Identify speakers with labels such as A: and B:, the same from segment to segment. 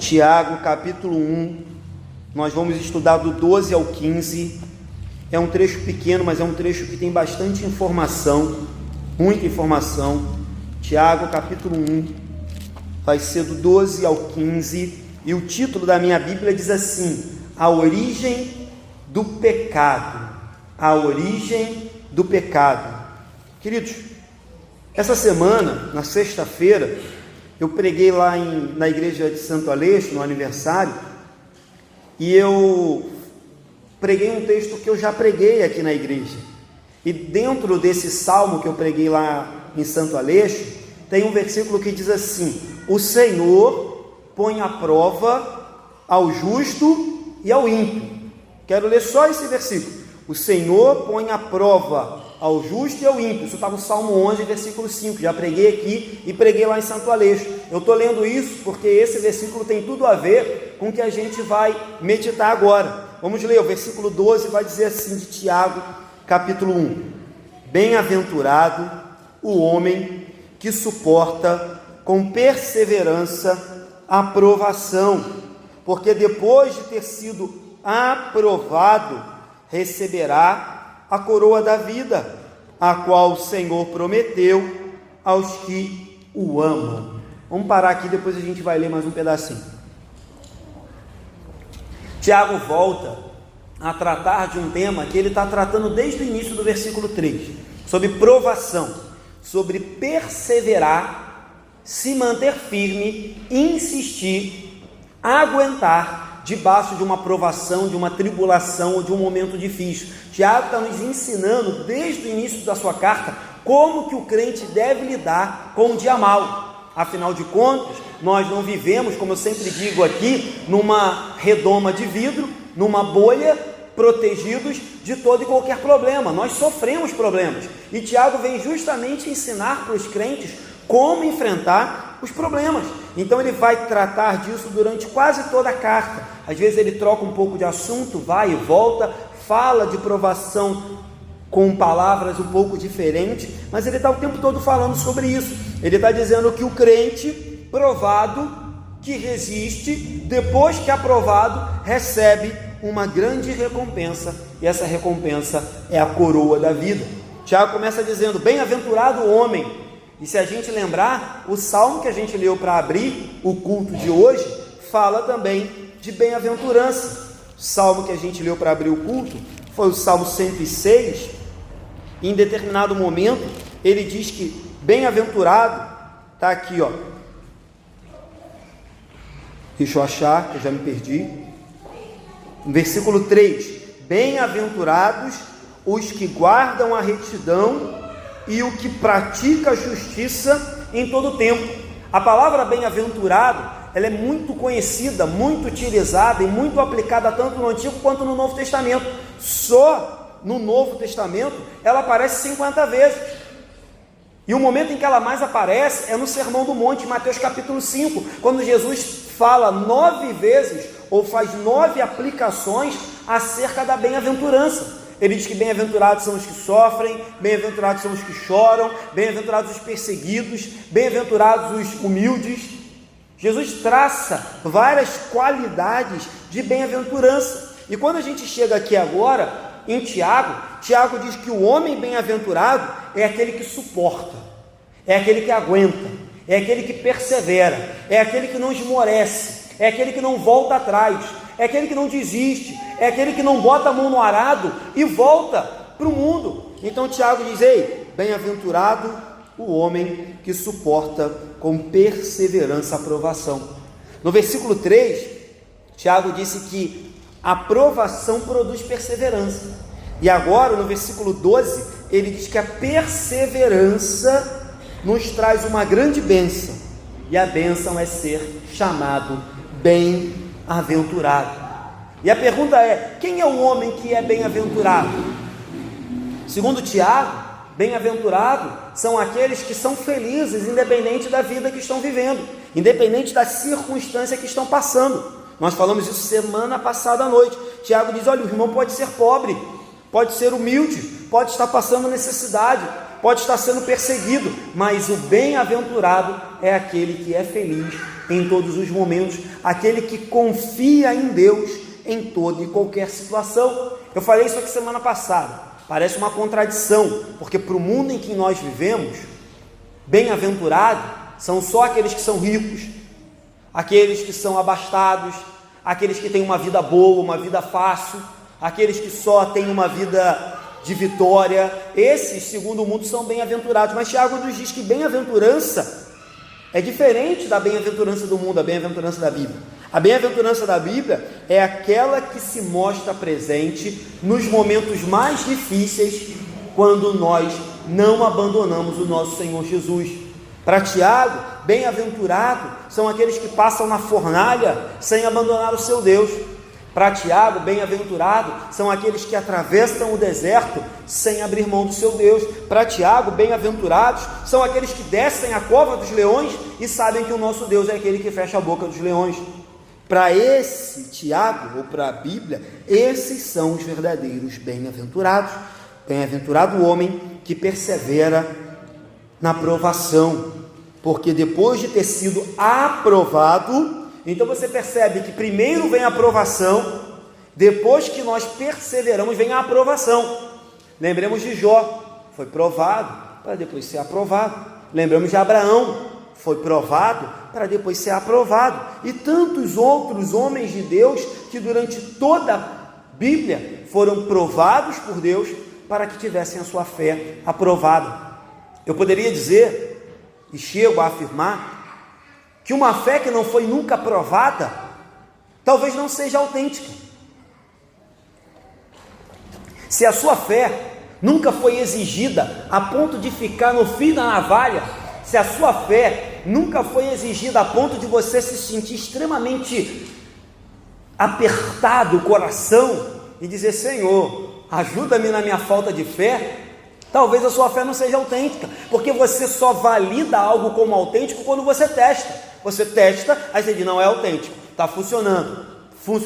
A: Tiago, capítulo 1, nós vamos estudar do 12 ao 15, é um trecho pequeno, mas é um trecho que tem bastante informação, muita informação. Tiago, capítulo 1, vai ser do 12 ao 15, e o título da minha Bíblia diz assim: a origem do pecado, a origem do pecado. Queridos, essa semana, na sexta-feira, eu preguei lá na igreja de Santo Aleixo, no aniversário, e eu preguei um texto que eu já preguei aqui na igreja. E dentro desse salmo que eu preguei lá em Santo Aleixo, tem um versículo que diz assim: o Senhor põe à prova ao justo e ao ímpio. Quero ler só esse versículo. O Senhor põe à prova ao justo e ao ímpio. Isso está no Salmo 11, versículo 5. Já preguei aqui e preguei lá em Santo Aleixo. Eu estou lendo isso porque esse versículo tem tudo a ver com o que a gente vai meditar agora. Vamos ler, o versículo 12 vai dizer assim, de Tiago, capítulo 1. Bem-aventurado o homem que suporta com perseverança a provação, porque depois de ter sido aprovado, receberá a coroa da vida, a qual o Senhor prometeu aos que o amam. Vamos parar aqui, depois a gente vai ler mais um pedacinho. Tiago volta a tratar de um tema que ele está tratando desde o início do versículo 3, sobre provação, sobre perseverar, se manter firme, insistir, aguentar debaixo de uma provação, de uma tribulação ou de um momento difícil. Tiago está nos ensinando desde o início da sua carta como que o crente deve lidar com o dia mau. Afinal de contas, nós não vivemos, como eu sempre digo aqui, numa redoma de vidro, numa bolha, protegidos de todo e qualquer problema. Nós sofremos problemas, e Tiago vem justamente ensinar para os crentes como enfrentar os problemas. Então ele vai tratar disso durante quase toda a carta. Às vezes ele troca um pouco de assunto, vai e volta, fala de provação com palavras um pouco diferentes, mas ele está o tempo todo falando sobre isso. Ele está dizendo que o crente provado, que resiste, depois que aprovado, recebe uma grande recompensa, e essa recompensa é a coroa da vida. Tiago começa dizendo: bem-aventurado o homem. E se a gente lembrar, o salmo que a gente leu para abrir o culto de hoje, fala também de bem-aventurança. O salmo que a gente leu para abrir o culto foi o Salmo 106, e em determinado momento, ele diz que bem-aventurado, está aqui, ó, deixa eu achar, que eu já me perdi, no versículo 3, bem-aventurados os que guardam a retidão e o que pratica a justiça em todo o tempo. A palavra bem-aventurado, ela é muito conhecida, muito utilizada e muito aplicada tanto no Antigo quanto no Novo Testamento. Só no Novo Testamento ela aparece 50 vezes. E o momento em que ela mais aparece é no Sermão do Monte, Mateus capítulo 5, quando Jesus fala 9 vezes, ou faz 9 aplicações acerca da bem-aventurança. Ele diz que bem-aventurados são os que sofrem, bem-aventurados são os que choram, bem-aventurados os perseguidos, bem-aventurados os humildes. Jesus traça várias qualidades de bem-aventurança. E quando a gente chega aqui agora, em Tiago, Tiago diz que o homem bem-aventurado é aquele que suporta, é aquele que aguenta, é aquele que persevera, é aquele que não esmorece, é aquele que não volta atrás, é aquele que não desiste, é aquele que não bota a mão no arado e volta para o mundo. Então Tiago diz: ei, bem-aventurado o homem que suporta com perseverança a provação. No versículo 3, Tiago disse que a provação produz perseverança. E agora, no versículo 12, ele diz que a perseverança nos traz uma grande bênção. E a bênção é ser chamado bem-aventurado. E a pergunta é: quem é o homem que é bem-aventurado? Segundo Tiago, bem-aventurado são aqueles que são felizes, independente da vida que estão vivendo, independente da circunstância que estão passando. Nós falamos isso semana passada à noite. Tiago diz: olha, o irmão pode ser pobre, pode ser humilde, pode estar passando necessidade, pode estar sendo perseguido, mas o bem-aventurado é aquele que é feliz em todos os momentos, aquele que confia em Deus em toda e qualquer situação. Eu falei isso aqui semana passada, parece uma contradição, porque para o mundo em que nós vivemos, bem-aventurados são só aqueles que são ricos, aqueles que são abastados, aqueles que têm uma vida boa, uma vida fácil, aqueles que só têm uma vida de vitória. Esses, segundo o mundo, são bem-aventurados. Mas Tiago nos diz que bem-aventurança é diferente da bem-aventurança do mundo, a bem-aventurança da Bíblia. A bem-aventurança da Bíblia é aquela que se mostra presente nos momentos mais difíceis, quando nós não abandonamos o nosso Senhor Jesus. Para Tiago, bem-aventurados são aqueles que passam na fornalha sem abandonar o seu Deus. Para Tiago, bem-aventurados são aqueles que atravessam o deserto sem abrir mão do seu Deus. Para Tiago, bem-aventurados são aqueles que descem a cova dos leões e sabem que o nosso Deus é aquele que fecha a boca dos leões. Para esse Tiago, ou para a Bíblia, esses são os verdadeiros bem-aventurados. Bem-aventurado o homem que persevera na provação, porque depois de ter sido aprovado, então você percebe que primeiro vem a aprovação, depois que nós perseveramos, vem a aprovação. Lembremos de Jó, foi provado para depois ser aprovado. Lembramos de Abraão, foi provado para depois ser aprovado. E tantos outros homens de Deus que durante toda a Bíblia foram provados por Deus para que tivessem a sua fé aprovada. Eu poderia dizer, e chego a afirmar, que uma fé que não foi nunca provada, talvez não seja autêntica. Se a sua fé nunca foi exigida a ponto de ficar no fio da navalha, se a sua fé nunca foi exigida a ponto de você se sentir extremamente apertado o coração e dizer: Senhor, ajuda-me na minha falta de fé, talvez a sua fé não seja autêntica, porque você só valida algo como autêntico quando você testa. Você testa, aí você diz: não, é autêntico, está funcionando,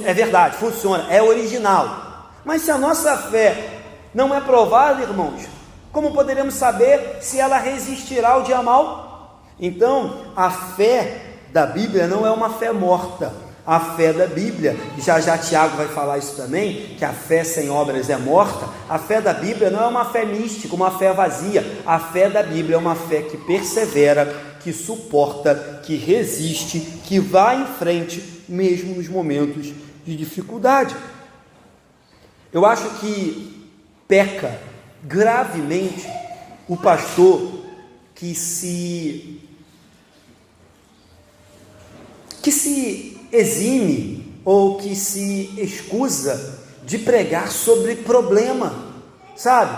A: é verdade, funciona, é original. Mas se a nossa fé não é provada, irmãos, como poderemos saber se ela resistirá ao dia mau? Então, a fé da Bíblia não é uma fé morta. A fé da Bíblia, já Tiago vai falar isso também, que a fé sem obras é morta. A fé da Bíblia não é uma fé mística, uma fé vazia. A fé da Bíblia é uma fé que persevera, que suporta, que resiste, que vai em frente, mesmo nos momentos de dificuldade. Eu acho que peca gravemente o pastor que se exime ou que se excusa de pregar sobre problema, sabe?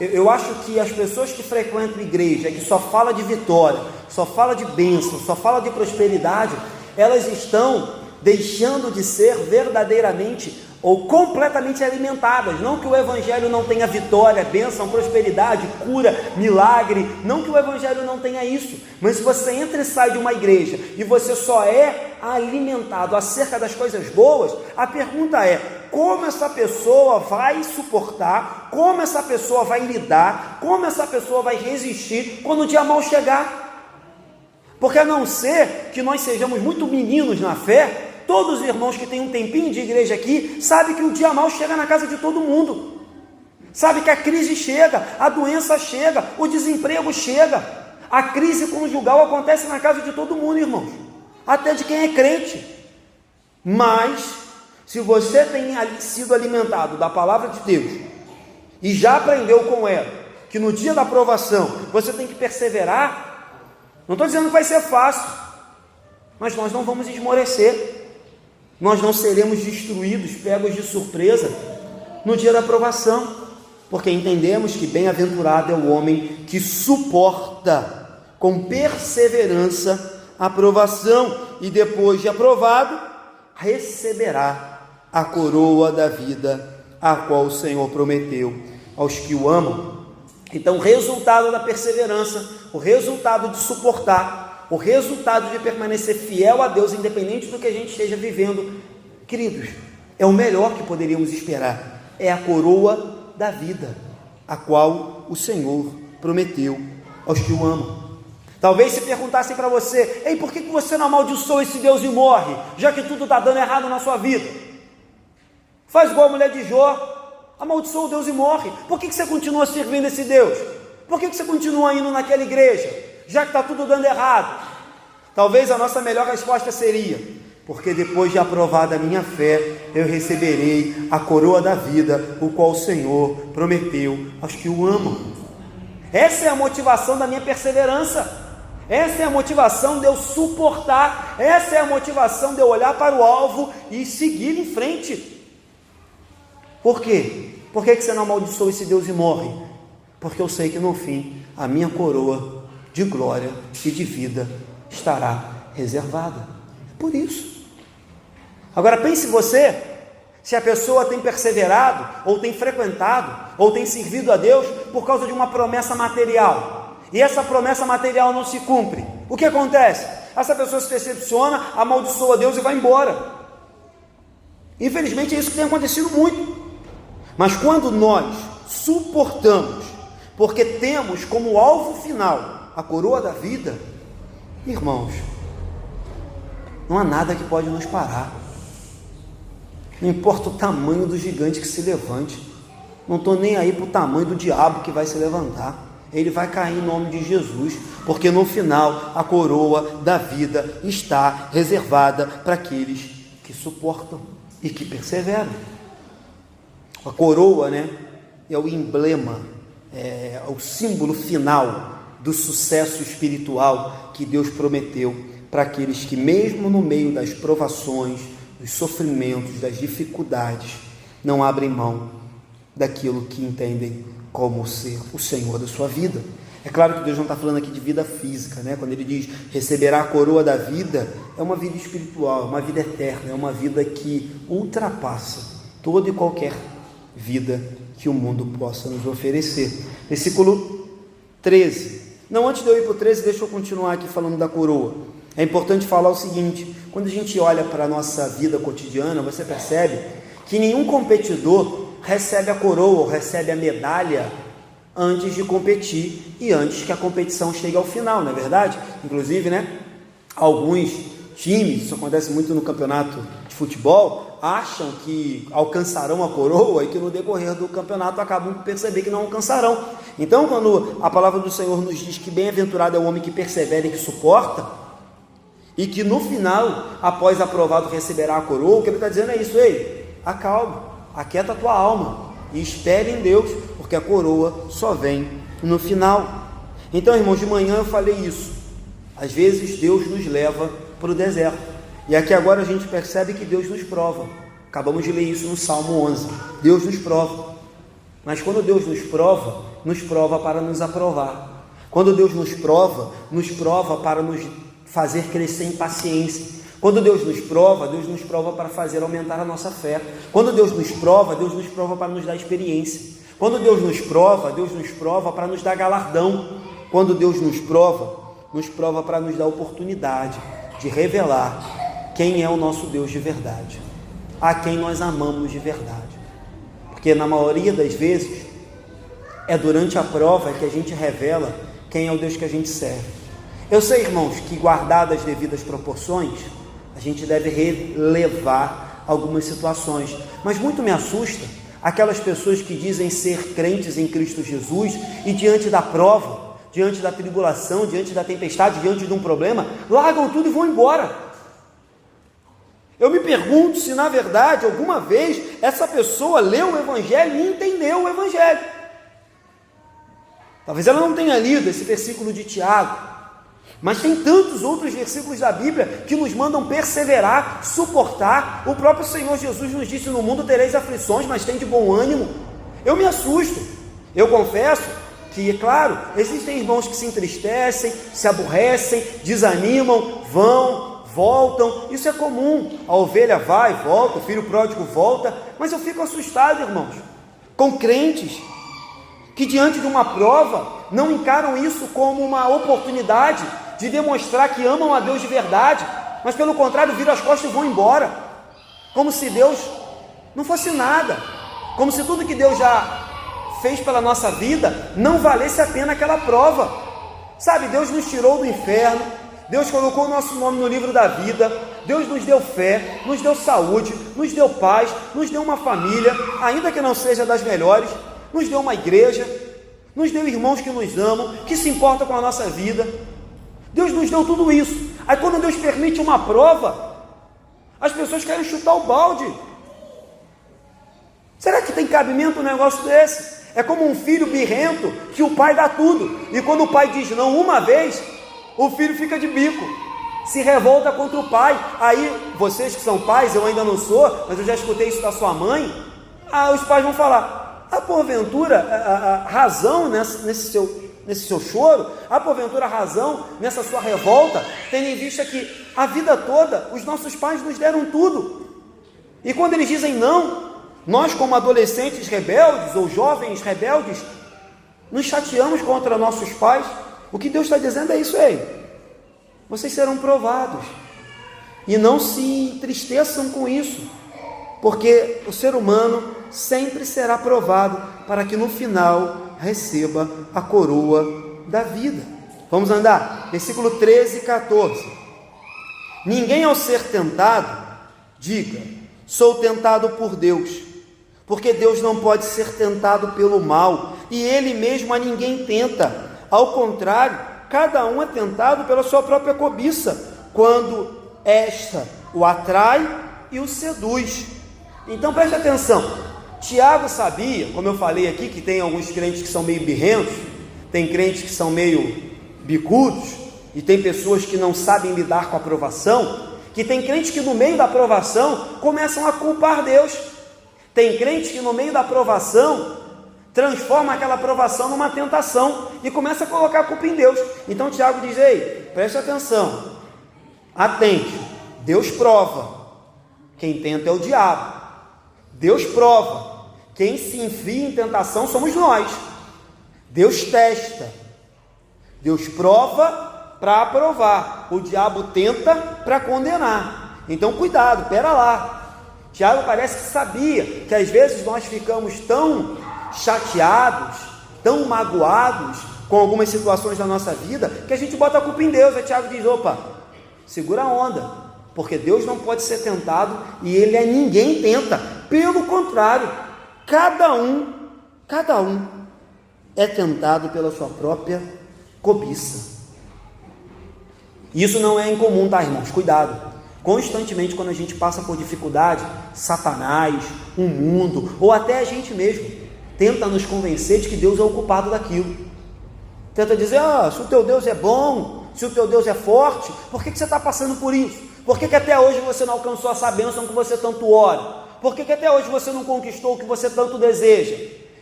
A: Eu acho que as pessoas que frequentam a igreja, que só fala de vitória, só fala de bênção, só fala de prosperidade, elas estão deixando de ser verdadeiramente ou completamente alimentadas. Não que o evangelho não tenha vitória, bênção, prosperidade, cura, milagre, não que o evangelho não tenha isso, mas se você entra e sai de uma igreja e você só é alimentado acerca das coisas boas, a pergunta é: como essa pessoa vai suportar, como essa pessoa vai lidar, como essa pessoa vai resistir quando o dia mau chegar? Porque a não ser que nós sejamos muito meninos na fé, todos os irmãos que têm um tempinho de igreja aqui, sabem que o dia mau chega na casa de todo mundo, sabe que a crise chega, a doença chega, o desemprego chega, a crise conjugal acontece na casa de todo mundo, irmãos, até de quem é crente. Mas, se você tem sido alimentado da palavra de Deus, e já aprendeu com ela, que no dia da provação, você tem que perseverar, não estou dizendo que vai ser fácil, mas nós não vamos esmorecer, nós não seremos destruídos, pegos de surpresa no dia da provação, porque entendemos que bem-aventurado é o homem que suporta com perseverança a provação, e depois de aprovado, receberá a coroa da vida, a qual o Senhor prometeu aos que o amam. Então, o resultado da perseverança, o resultado de suportar, o resultado de permanecer fiel a Deus, independente do que a gente esteja vivendo, queridos, é o melhor que poderíamos esperar, é a coroa da vida, a qual o Senhor prometeu aos que o amam. Talvez se perguntassem para você: ei, por que você não amaldiçoa esse Deus e morre, já que tudo está dando errado na sua vida? Faz igual a mulher de Jó, amaldiçoa o Deus e morre. Por que você continua servindo esse Deus? Por que você continua indo naquela igreja, já que está tudo dando errado? Talvez a nossa melhor resposta seria: porque depois de aprovada a minha fé, eu receberei a coroa da vida, o qual o Senhor prometeu aos que o amam. Essa é a motivação da minha perseverança. Essa é a motivação de eu suportar. Essa é a motivação de eu olhar para o alvo e seguir em frente. Por quê? Por que você não amaldiçoa esse Deus e morre? Porque eu sei que no fim a minha coroa de glória e de vida estará reservada. Por isso. Agora pense você, se a pessoa tem perseverado, ou tem frequentado, ou tem servido a Deus por causa de uma promessa material, e essa promessa material não se cumpre, o que acontece? Essa pessoa se decepciona, amaldiçoa Deus e vai embora. Infelizmente é isso que tem acontecido muito. Mas quando nós suportamos, porque temos como alvo final a coroa da vida, irmãos, não há nada que pode nos parar. Não importa o tamanho do gigante que se levante, não estou nem aí para o tamanho do diabo que vai se levantar. Ele vai cair em nome de Jesus, porque no final a coroa da vida está reservada para aqueles que suportam e que perseveram. A coroa, é o emblema, é o símbolo final do sucesso espiritual que Deus prometeu para aqueles que, mesmo no meio das provações, dos sofrimentos, das dificuldades, não abrem mão daquilo que entendem como ser o Senhor da sua vida. É claro que Deus não está falando aqui de vida física, quando Ele diz receberá a coroa da vida, é uma vida espiritual, é uma vida eterna, é uma vida que ultrapassa toda e qualquer vida que o mundo possa nos oferecer. Versículo 13. Não, antes de eu ir para o 13, deixa eu continuar aqui falando da coroa. É importante falar o seguinte: quando a gente olha para a nossa vida cotidiana, você percebe que nenhum competidor recebe a coroa ou recebe a medalha antes de competir e antes que a competição chegue ao final, não é verdade? Inclusive, alguns times, isso acontece muito no campeonato de futebol, acham que alcançarão a coroa e que no decorrer do campeonato acabam por perceber que não alcançarão. Então, quando a palavra do Senhor nos diz que bem-aventurado é o homem que persevera e que suporta, e que no final, após aprovado, receberá a coroa, o que ele está dizendo é isso: ei, acalma, aquieta a tua alma e espere em Deus, porque a coroa só vem no final. Então, irmãos, de manhã eu falei isso. Às vezes Deus nos leva para o deserto, e aqui agora a gente percebe que Deus nos prova. Acabamos de ler isso no Salmo 11. Deus nos prova. Mas quando Deus nos prova para nos aprovar. Quando Deus nos prova para nos fazer crescer em paciência. Quando Deus nos prova para fazer aumentar a nossa fé. Quando Deus nos prova para nos dar experiência. Quando Deus nos prova para nos dar galardão. Quando Deus nos prova para nos dar oportunidade de revelar quem é o nosso Deus de verdade, a quem nós amamos de verdade. Porque na maioria das vezes é durante a prova que a gente revela quem é o Deus que a gente serve. Eu sei, irmãos, que guardadas as devidas proporções, a gente deve relevar algumas situações, mas muito me assusta aquelas pessoas que dizem ser crentes em Cristo Jesus e diante da prova, diante da tribulação, diante da tempestade, diante de um problema, largam tudo e vão embora. Eu me pergunto se na verdade alguma vez essa pessoa leu o Evangelho e entendeu o Evangelho. Talvez ela não tenha lido esse versículo de Tiago, mas tem tantos outros versículos da Bíblia que nos mandam perseverar, suportar. O próprio Senhor Jesus nos disse: no mundo tereis aflições, mas tem de bom ânimo. Eu me assusto, eu confesso que, é claro, existem irmãos que se entristecem, se aborrecem, desanimam, vão, voltam, isso é comum. A ovelha vai, volta, o filho pródigo volta, mas eu fico assustado, irmãos, com crentes que diante de uma prova não encaram isso como uma oportunidade de demonstrar que amam a Deus de verdade, mas pelo contrário viram as costas e vão embora, como se Deus não fosse nada, como se tudo que Deus já fez pela nossa vida não valesse a pena aquela prova. Sabe, Deus nos tirou do inferno, Deus colocou o nosso nome no livro da vida, Deus nos deu fé, nos deu saúde, nos deu paz, nos deu uma família, ainda que não seja das melhores, nos deu uma igreja, nos deu irmãos que nos amam, que se importam com a nossa vida. Deus nos deu tudo isso. Aí quando Deus permite uma prova, as pessoas querem chutar o balde. Será que tem cabimento um negócio desse? É como um filho birrento que o pai dá tudo, e quando o pai diz não uma vez, o filho fica de bico, se revolta contra o pai. Aí vocês que são pais, eu ainda não sou, mas eu já escutei isso da sua mãe, os pais vão falar: porventura a razão nesse seu choro, porventura a razão nessa sua revolta, tendo em vista que a vida toda os nossos pais nos deram tudo, e quando eles dizem não, nós como adolescentes rebeldes ou jovens rebeldes, nos chateamos contra nossos pais. O que Deus está dizendo é isso aí: vocês serão provados, e não se entristeçam com isso, porque o ser humano sempre será provado, para que no final receba a coroa da vida. Vamos andar, versículo 13 e 14. Ninguém ao ser tentado, diga: sou tentado por Deus, porque Deus não pode ser tentado pelo mal, e Ele mesmo a ninguém tenta. Ao contrário, cada um é tentado pela sua própria cobiça, quando esta o atrai e o seduz. Então preste atenção, Tiago sabia, como eu falei aqui, que tem alguns crentes que são meio birrentos, tem crentes que são meio bicudos, e tem pessoas que não sabem lidar com a provação, que tem crentes que no meio da provação começam a culpar Deus. Tem crentes que no meio da provação transforma aquela provação numa tentação e começa a colocar a culpa em Deus. Então Tiago diz: ei, preste atenção, atente, Deus prova, quem tenta é o diabo. Deus prova, quem se enfia em tentação somos nós. Deus testa, Deus prova para aprovar, o diabo tenta para condenar. Então cuidado, pera lá. Tiago parece que sabia que às vezes nós ficamos tão chateados, tão magoados com algumas situações da nossa vida, que a gente bota a culpa em Deus. Aí Tiago diz: opa, segura a onda, porque Deus não pode ser tentado e Ele a ninguém tenta. Pelo contrário, cada um é tentado pela sua própria cobiça. Isso não é incomum, tá, irmãos? Cuidado. Constantemente, quando a gente passa por dificuldade, Satanás, o mundo, ou até a gente mesmo, tenta nos convencer de que Deus é o culpado daquilo. Tenta dizer: se o teu Deus é bom, se o teu Deus é forte, por que você está passando por isso? Por que até hoje você não alcançou essa bênção que você tanto ora? Por que até hoje você não conquistou o que você tanto deseja?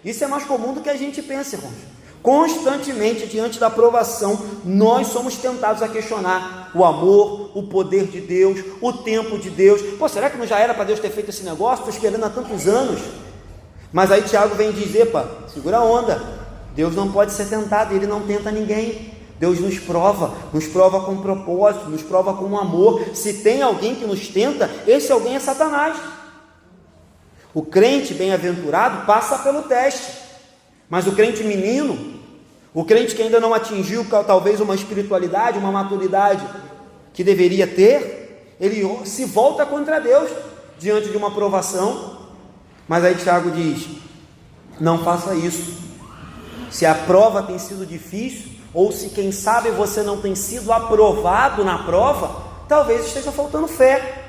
A: Isso é mais comum do que a gente pensa, irmãos. Constantemente, diante da provação, nós somos tentados a questionar o amor, o poder de Deus, o tempo de Deus. Será que não já era para Deus ter feito esse negócio? Estou esperando há tantos anos. Mas aí Tiago vem dizer: segura a onda, Deus não pode ser tentado, Ele não tenta ninguém. Deus nos prova com propósito, nos prova com amor. Se tem alguém que nos tenta, esse alguém é Satanás. O crente bem-aventurado passa pelo teste, mas o crente menino, o crente que ainda não atingiu talvez uma espiritualidade, uma maturidade que deveria ter, ele se volta contra Deus diante de uma provação. Mas aí Tiago diz: não faça isso. Se a prova tem sido difícil, ou se quem sabe você não tem sido aprovado na prova, talvez esteja faltando fé,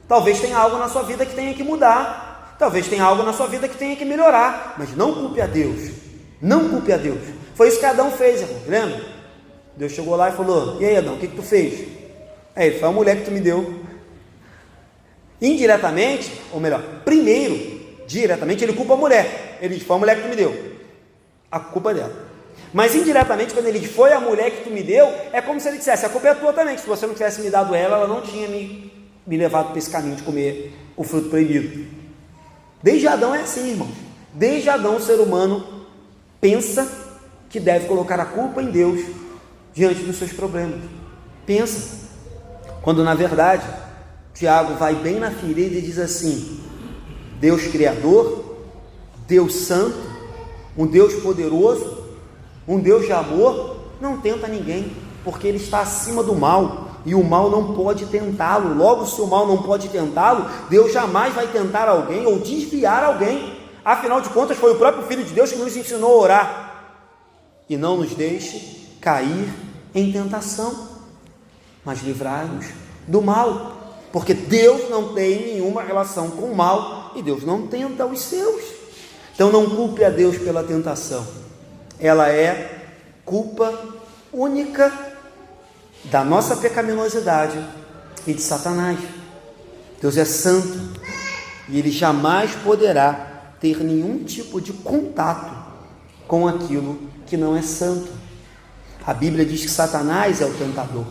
A: talvez tenha algo na sua vida que tenha que mudar, talvez tenha algo na sua vida que tenha que melhorar, mas não culpe a Deus, não culpe a Deus. Foi isso que Adão fez, irmão, lembra? Deus chegou lá e falou: e aí, Adão, o que tu fez? Aí, foi a mulher que tu me deu. Indiretamente, ou melhor, primeiro, diretamente, ele culpa a mulher. Ele diz: foi a mulher que tu me deu, a culpa é dela. Mas indiretamente, quando ele diz: foi a mulher que tu me deu, é como se ele dissesse: a culpa é tua também, que se você não tivesse me dado ela não tinha me levado para esse caminho de comer o fruto proibido. Desde Adão é assim, irmãos. Desde Adão o ser humano pensa que deve colocar a culpa em Deus diante dos seus problemas. Pensa, quando na verdade Tiago vai bem na ferida e diz assim: Deus Criador, Deus Santo, um Deus poderoso, um Deus de amor, não tenta ninguém, porque ele está acima do mal, e o mal não pode tentá-lo. Logo, se o mal não pode tentá-lo, Deus jamais vai tentar alguém ou desviar alguém. Afinal de contas, foi o próprio Filho de Deus que nos ensinou a orar: e não nos deixe cair em tentação, mas livrai-nos do mal, porque Deus não tem nenhuma relação com o mal, e Deus não tenta os seus. Então não culpe a Deus pela tentação, ela é culpa única da nossa pecaminosidade e de Satanás. Deus é santo, e Ele jamais poderá ter nenhum tipo de contato com aquilo que não é santo. A Bíblia diz que Satanás é o tentador.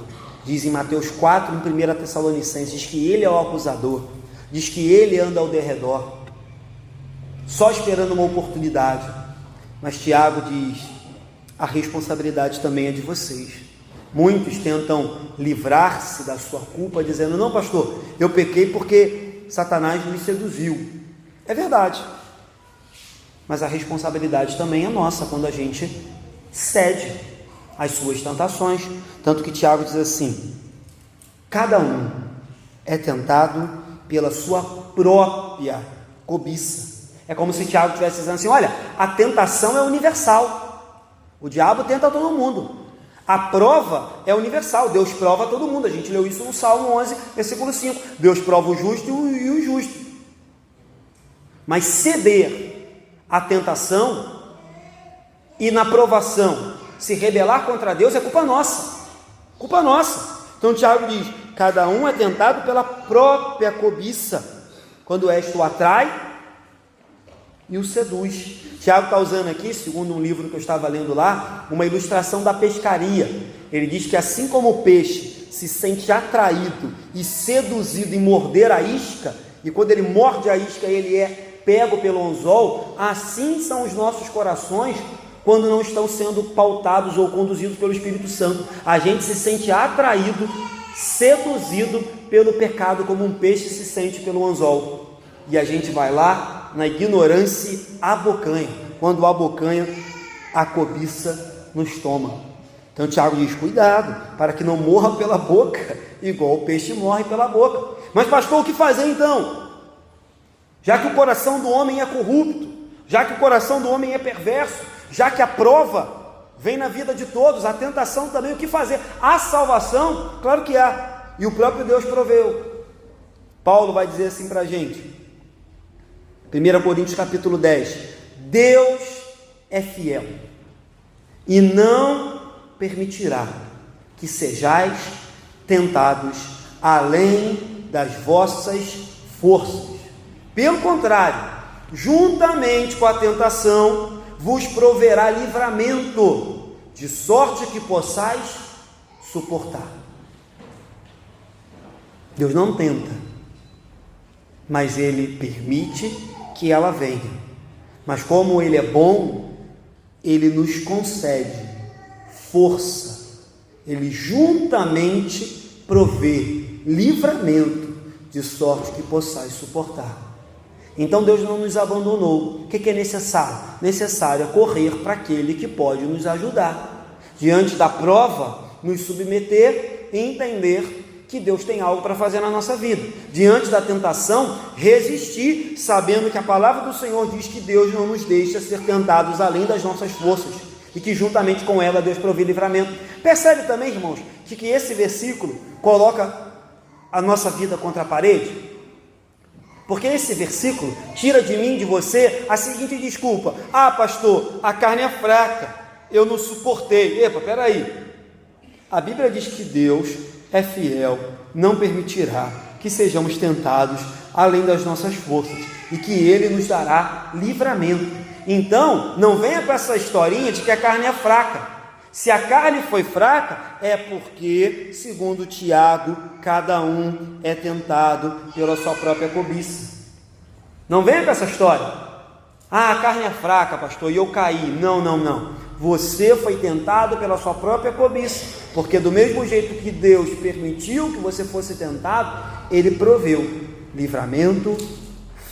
A: Diz em Mateus 4, em 1 Tessalonicenses, diz que ele é o acusador, diz que ele anda ao derredor, só esperando uma oportunidade. Mas Tiago diz: a responsabilidade também é de vocês. Muitos tentam livrar-se da sua culpa, dizendo: não, pastor, eu pequei porque Satanás me seduziu. É verdade, mas a responsabilidade também é nossa quando a gente cede às suas tentações. Tanto que Tiago diz assim: cada um é tentado pela sua própria cobiça. É como se Tiago estivesse dizendo assim: olha, a tentação é universal, o diabo tenta todo mundo, a prova é universal, Deus prova todo mundo. A gente leu isso no Salmo 11, versículo 5, Deus prova o justo e o injusto. Mas ceder à tentação e na provação se rebelar contra Deus é culpa nossa, culpa nossa. Então Tiago diz: cada um é tentado pela própria cobiça, quando esta o atrai e o seduz. Tiago está usando aqui, segundo um livro que eu estava lendo lá, uma ilustração da pescaria. Ele diz que assim como o peixe se sente atraído e seduzido em morder a isca, e quando ele morde a isca ele é pego pelo anzol, assim são os nossos corações quando não estão sendo pautados ou conduzidos pelo Espírito Santo. A gente se sente atraído, seduzido pelo pecado, como um peixe se sente pelo anzol, e a gente vai lá na ignorância abocanha. Quando abocanha, a cobiça nos toma. Então Tiago diz: cuidado, para que não morra pela boca, igual o peixe morre pela boca. Mas pastor, o que fazer então? Já que o coração do homem é corrupto, já que o coração do homem é perverso, já que a prova vem na vida de todos, a tentação também, o que fazer? A salvação, claro que há, e o próprio Deus proveu. Paulo vai dizer assim para a gente, 1 Coríntios capítulo 10, Deus é fiel e não permitirá que sejais tentados além das vossas forças. Pelo contrário, juntamente com a tentação, vos proverá livramento, de sorte que possais suportar. Deus não tenta, mas Ele permite que ela venha. Mas como Ele é bom, Ele nos concede força. Ele juntamente provê livramento, de sorte que possais suportar. Então Deus não nos abandonou. O que é necessário? Necessário é correr para aquele que pode nos ajudar. Diante da prova, nos submeter e entender que Deus tem algo para fazer na nossa vida. Diante da tentação, resistir, sabendo que a palavra do Senhor diz que Deus não nos deixa ser tentados além das nossas forças, e que juntamente com ela Deus provê livramento. Percebe também, irmãos, que esse versículo coloca a nossa vida contra a parede? Porque esse versículo tira de mim, de você, a seguinte desculpa: ah, pastor, a carne é fraca, eu não suportei. Epa, peraí, a Bíblia diz que Deus é fiel, não permitirá que sejamos tentados além das nossas forças, e que Ele nos dará livramento. Então, não venha com essa historinha de que a carne é fraca. Se a carne foi fraca, é porque, segundo Tiago, cada um é tentado pela sua própria cobiça. Não venha com essa história: ah, a carne é fraca, pastor, e eu caí. Não. Você foi tentado pela sua própria cobiça, porque do mesmo jeito que Deus permitiu que você fosse tentado, Ele proveu livramento,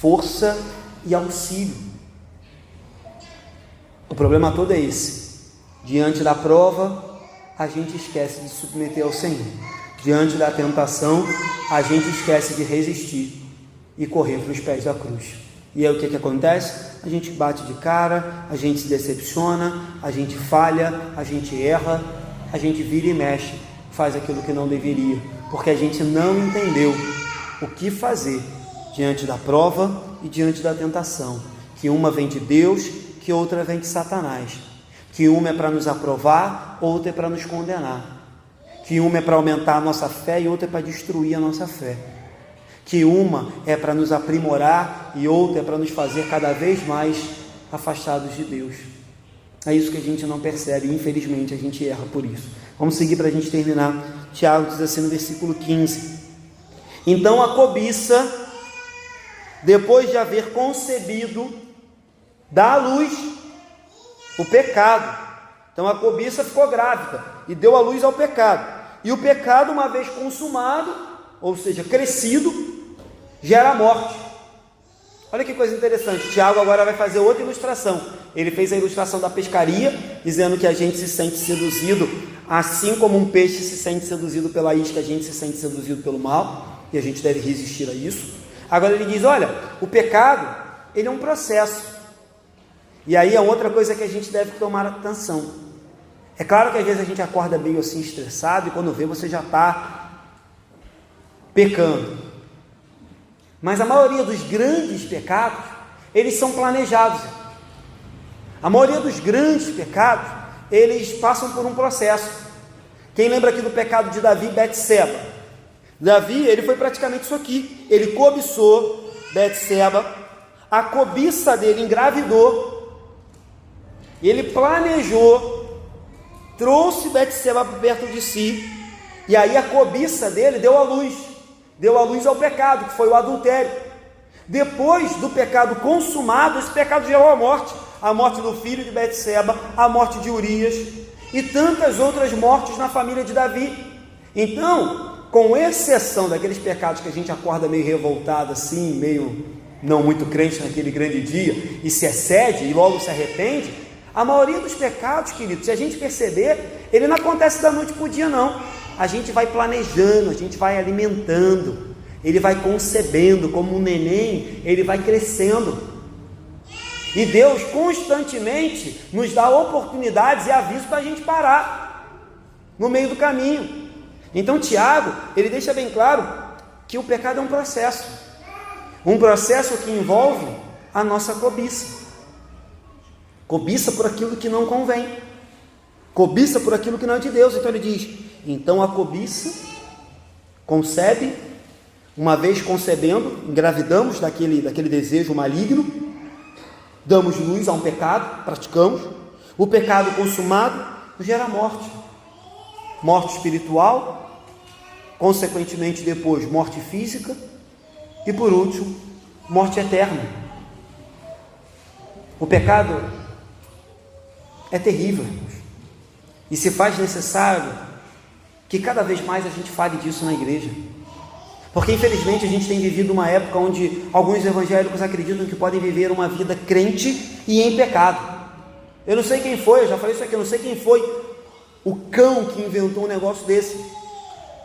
A: força e auxílio. O problema todo é esse: diante da prova, a gente esquece de submeter ao Senhor. Diante da tentação, a gente esquece de resistir e correr para os pés da cruz. E aí o que acontece? A gente bate de cara, a gente se decepciona, a gente falha, a gente erra, a gente vira e mexe, faz aquilo que não deveria, porque a gente não entendeu o que fazer diante da prova e diante da tentação, que uma vem de Deus, que outra vem de Satanás, que uma é para nos aprovar, outra é para nos condenar, que uma é para aumentar a nossa fé e outra é para destruir a nossa fé, que uma é para nos aprimorar e outra é para nos fazer cada vez mais afastados de Deus. É isso que a gente não percebe, e infelizmente a gente erra por isso. Vamos seguir para a gente terminar. Tiago diz assim no versículo 15: então a cobiça, depois de haver concebido, dá à luz o pecado. Então a cobiça ficou grávida e deu à luz ao pecado. E o pecado, uma vez consumado, ou seja, crescido, gera morte. Olha que coisa interessante. Tiago agora vai fazer outra ilustração. Ele fez a ilustração da pescaria, dizendo que a gente se sente seduzido, assim como um peixe se sente seduzido pela isca, a gente se sente seduzido pelo mal, e a gente deve resistir a isso. Agora ele diz, olha, o pecado, ele é um processo. E aí é outra coisa que a gente deve tomar atenção. É claro que às vezes a gente acorda meio assim estressado, e quando vê você já está pecando. Mas a maioria dos grandes pecados, eles são planejados. A maioria dos grandes pecados, eles passam por um processo. Quem lembra aqui do pecado de Davi e Betseba? Davi, ele foi praticamente isso aqui. Ele cobiçou Betseba, a cobiça dele engravidou, ele planejou, trouxe Betseba perto de si, e aí a cobiça dele deu à luz ao pecado, que foi o adultério. Depois do pecado consumado, esse pecado gerou a morte do filho de Betseba, a morte de Urias, e tantas outras mortes na família de Davi. Então, com exceção daqueles pecados que a gente acorda meio revoltado assim, meio não muito crente naquele grande dia, e se excede e logo se arrepende, a maioria dos pecados, queridos, se a gente perceber, ele não acontece da noite para o dia, não. A gente vai planejando, a gente vai alimentando, ele vai concebendo, como um neném, ele vai crescendo. E Deus constantemente nos dá oportunidades e avisos para a gente parar no meio do caminho. Então Tiago, ele deixa bem claro que o pecado é um processo que envolve a nossa cobiça. Cobiça por aquilo que não convém, cobiça por aquilo que não é de Deus. Então ele diz, então a cobiça concebe, uma vez concebendo, engravidamos daquele desejo maligno, damos luz a um pecado, praticamos, o pecado consumado gera morte espiritual, consequentemente depois morte física, e por último, morte eterna. O pecado é terrível, irmãos, e se faz necessário que cada vez mais a gente fale disso na igreja, porque infelizmente a gente tem vivido uma época onde alguns evangélicos acreditam que podem viver uma vida crente e em pecado. Eu não sei quem foi, eu já falei isso aqui, eu não sei quem foi o cão que inventou um negócio desse,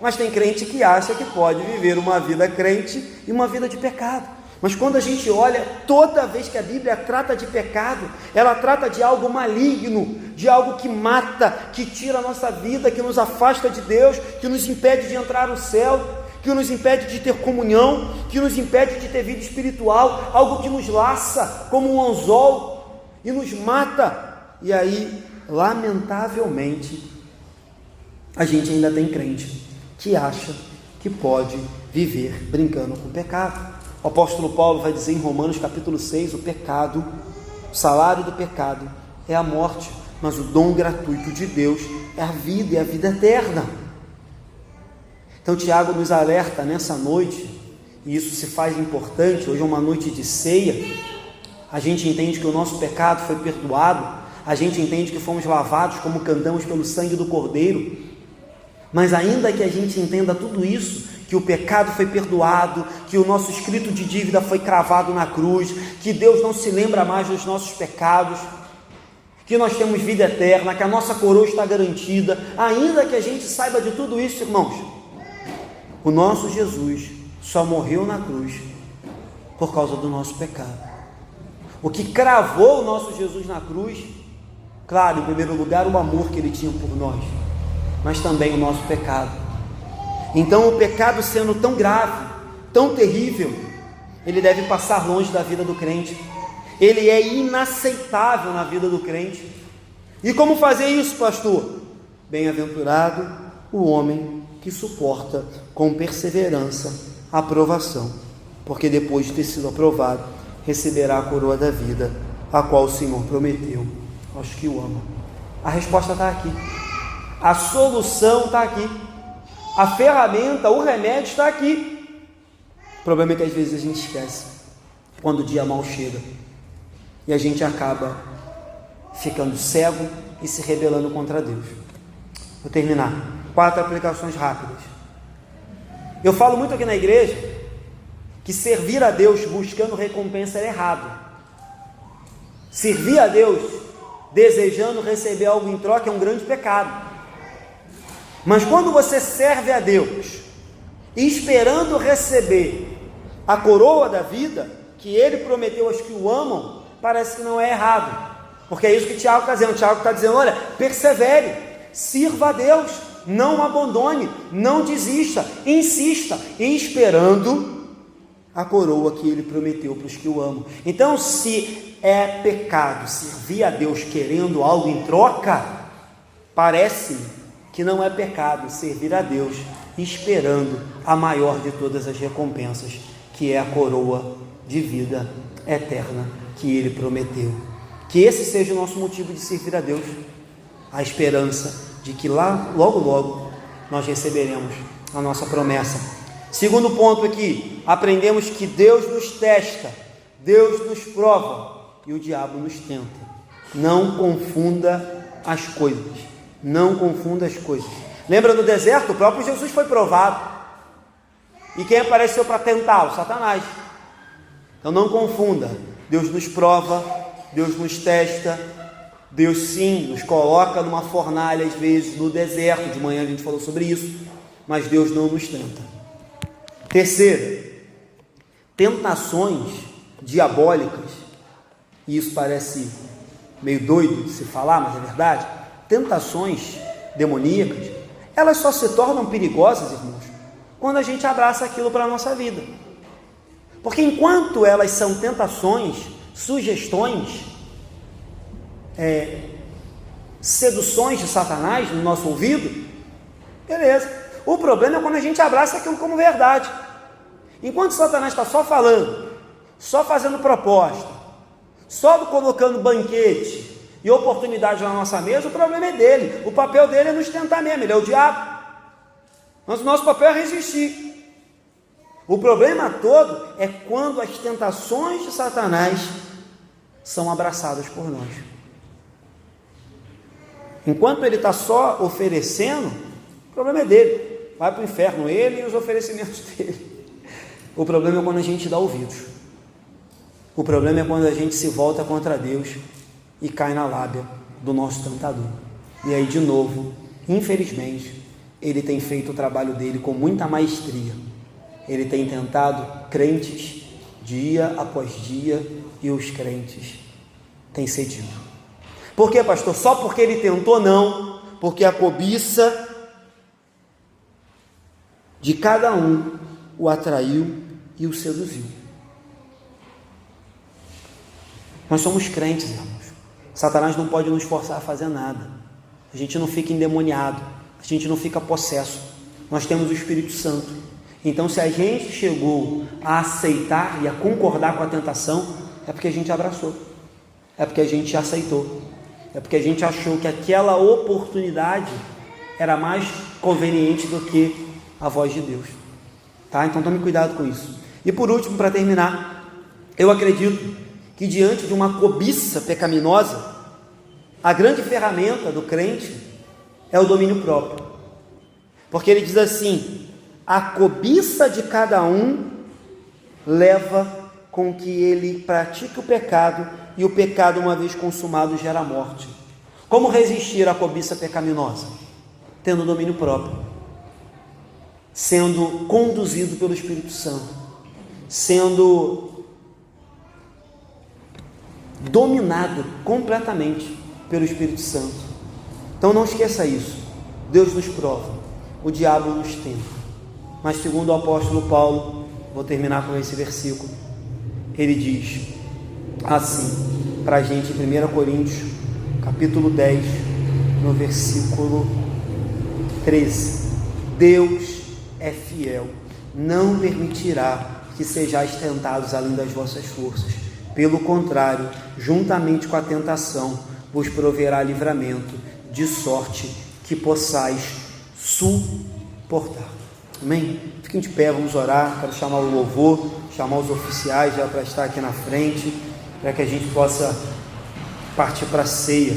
A: mas tem crente que acha que pode viver uma vida crente e uma vida de pecado. Mas quando a gente olha, toda vez que a Bíblia trata de pecado, ela trata de algo maligno, de algo que mata, que tira a nossa vida, que nos afasta de Deus, que nos impede de entrar no céu, que nos impede de ter comunhão, que nos impede de ter vida espiritual, algo que nos laça como um anzol e nos mata. E aí, lamentavelmente, a gente ainda tem crente que acha que pode viver brincando com o pecado. O apóstolo Paulo vai dizer em Romanos capítulo 6, o salário do pecado é a morte, mas o dom gratuito de Deus é a vida e a vida eterna. Então Tiago nos alerta nessa noite, e isso se faz importante. Hoje é uma noite de ceia, a gente entende que o nosso pecado foi perdoado, a gente entende que fomos lavados como cantamos pelo sangue do Cordeiro, mas ainda que a gente entenda tudo isso, que o pecado foi perdoado, que o nosso escrito de dívida foi cravado na cruz, que Deus não se lembra mais dos nossos pecados, que nós temos vida eterna, que a nossa coroa está garantida, ainda que a gente saiba de tudo isso, irmãos, o nosso Jesus só morreu na cruz por causa do nosso pecado. O que cravou o nosso Jesus na cruz, claro, em primeiro lugar, o amor que ele tinha por nós, mas também o nosso pecado. Então, o pecado sendo tão grave, tão terrível, ele deve passar longe da vida do crente. Ele é inaceitável na vida do crente. E como fazer isso, pastor? Bem-aventurado o homem que suporta com perseverança a aprovação, porque depois de ter sido aprovado, receberá a coroa da vida, a qual o Senhor prometeu aos que o amam. A resposta está aqui, a solução está aqui, a ferramenta, o remédio está aqui. O problema é que às vezes a gente esquece, quando o dia mal chega, e a gente acaba ficando cego e se rebelando contra Deus. Vou terminar. 4 aplicações rápidas. Eu falo muito aqui na igreja que servir a Deus buscando recompensa é errado. Servir a Deus desejando receber algo em troca é um grande pecado. Mas quando você serve a Deus esperando receber a coroa da vida que Ele prometeu aos que o amam, parece que não é errado, porque é isso que Tiago está dizendo. Tiago está dizendo: olha, persevere, sirva a Deus, não abandone, não desista, insista, esperando a coroa que Ele prometeu para os que o amam. Então, se é pecado servir a Deus querendo algo em troca, parece que não é pecado servir a Deus esperando a maior de todas as recompensas, que é a coroa de vida eterna que Ele prometeu. Que esse seja o nosso motivo de servir a Deus, a esperança de que lá, logo, logo, nós receberemos a nossa promessa. Segundo ponto aqui, aprendemos que Deus nos testa, Deus nos prova e o diabo nos tenta. Não confunda as coisas, não confunda as coisas. Lembra no deserto? O próprio Jesus foi provado, e quem apareceu para tentá-lo? Satanás. Então não confunda, Deus nos prova, Deus nos testa, Deus sim nos coloca numa fornalha às vezes no deserto. De manhã a gente falou sobre isso, mas Deus não nos tenta. Terceiro, tentações diabólicas, e isso parece meio doido de se falar, mas é verdade. Tentações demoníacas, elas só se tornam perigosas, irmãos, quando a gente abraça aquilo para a nossa vida. Porque enquanto elas são tentações, sugestões, seduções de Satanás no nosso ouvido, beleza. O problema é quando a gente abraça aquilo como verdade. Enquanto Satanás está só falando, só fazendo proposta, só colocando banquete e oportunidade na nossa mesa, o problema é dele. O papel dele é nos tentar mesmo, ele é o diabo. Mas o nosso papel é resistir. O problema todo é quando as tentações de Satanás são abraçadas por nós. Enquanto ele está só oferecendo, o problema é dele. Vai para o inferno ele e os oferecimentos dele. O problema é quando a gente dá ouvidos. O problema é quando a gente se volta contra Deus e cai na lábia do nosso tentador. E aí, de novo, infelizmente, ele tem feito o trabalho dele com muita maestria. Ele tem tentado crentes dia após dia, e os crentes têm cedido. Por quê, pastor? Só porque ele tentou? Não, porque a cobiça de cada um o atraiu e o seduziu. Nós somos crentes, irmãos. Satanás não pode nos forçar a fazer nada. A gente não fica endemoniado, a gente não fica possesso. Nós temos o Espírito Santo. Então, se a gente chegou a aceitar e a concordar com a tentação, é porque a gente abraçou, é porque a gente aceitou, é porque a gente achou que aquela oportunidade era mais conveniente do que a voz de Deus, tá? Então tome cuidado com isso. E por último, para terminar, eu acredito que diante de uma cobiça pecaminosa, a grande ferramenta do crente é o domínio próprio, porque ele diz assim: a cobiça de cada um leva com que ele pratique o pecado, e o pecado, uma vez consumado, gera morte. Como resistir à cobiça pecaminosa? Tendo domínio próprio, sendo conduzido pelo Espírito Santo, sendo dominado completamente pelo Espírito Santo. Então não esqueça isso. Deus nos prova, o diabo nos tenta. Mas segundo o apóstolo Paulo, vou terminar com esse versículo, ele diz assim para a gente em 1 Coríntios capítulo 10, no versículo 13: Deus é fiel, não permitirá que sejais tentados além das vossas forças, pelo contrário, juntamente com a tentação vos proverá livramento, de sorte que possais suportar. Amém? Fiquem de pé, vamos orar. Quero chamar o louvor, chamar os oficiais já para estar aqui na frente, para que a gente possa partir para a ceia.